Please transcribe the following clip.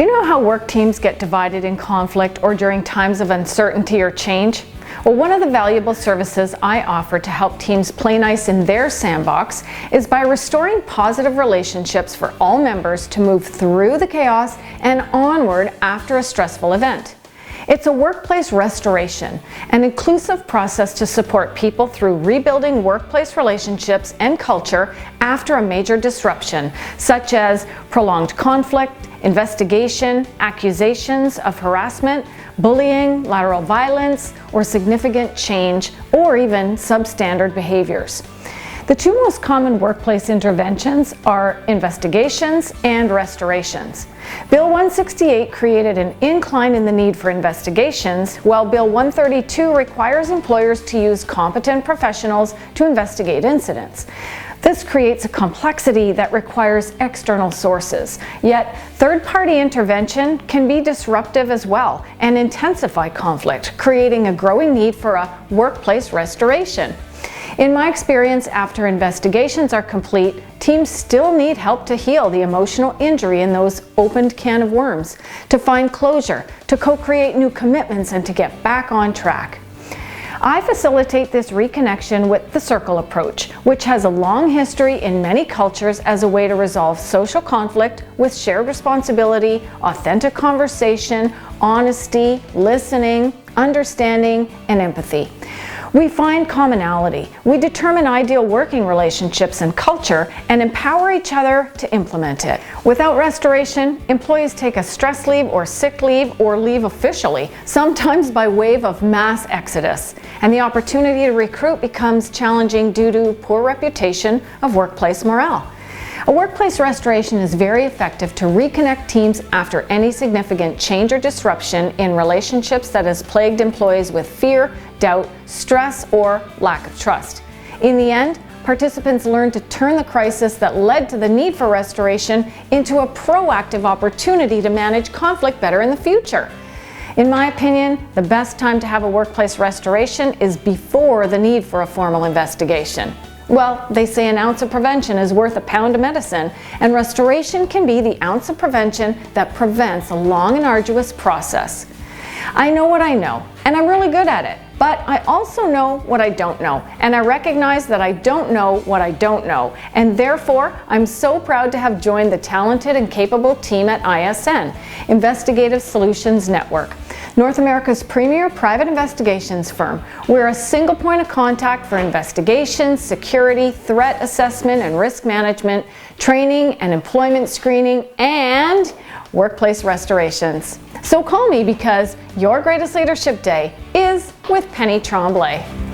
Do you know how work teams get divided in conflict or during times of uncertainty or change? Well, one of the valuable services I offer to help teams play nice in their sandbox is by restoring positive relationships for all members to move through the chaos and onward after a stressful event. It's a workplace restoration, an inclusive process to support people through rebuilding workplace relationships and culture after a major disruption, such as prolonged conflict, investigation, accusations of harassment, bullying, lateral violence, or significant change, or even substandard behaviors. The two most common workplace interventions are investigations and restorations. Bill 168 created an incline in the need for investigations, while Bill 132 requires employers to use competent professionals to investigate incidents. This creates a complexity that requires external sources, yet third-party intervention can be disruptive as well and intensify conflict, creating a growing need for a workplace restoration. In my experience, after investigations are complete, teams still need help to heal the emotional injury in those opened can of worms, to find closure, to co-create new commitments, and to get back on track. I facilitate this reconnection with the circle approach, which has a long history in many cultures as a way to resolve social conflict with shared responsibility, authentic conversation, honesty, listening, understanding, and empathy. We find commonality, we determine ideal working relationships and culture, and empower each other to implement it. Without restoration, employees take a stress leave or sick leave or leave officially, sometimes by way of mass exodus, and the opportunity to recruit becomes challenging due to poor reputation of workplace morale. A workplace restoration is very effective to reconnect teams after any significant change or disruption in relationships that has plagued employees with fear, doubt, stress, or lack of trust. In the end, participants learn to turn the crisis that led to the need for restoration into a proactive opportunity to manage conflict better in the future. In my opinion, the best time to have a workplace restoration is before the need for a formal investigation. Well, they say an ounce of prevention is worth a pound of medicine, and restoration can be the ounce of prevention that prevents a long and arduous process. I know what I know, and I'm really good at it, but I also know what I don't know, and I recognize that I don't know what I don't know, and therefore I'm so proud to have joined the talented and capable team at ISN, Investigative Solutions Network, North America's premier private investigations firm. We're a single point of contact for investigations, security, threat assessment and risk management, training and employment screening, and workplace restorations. So call me, because your greatest leadership day is with Penny Tremblay.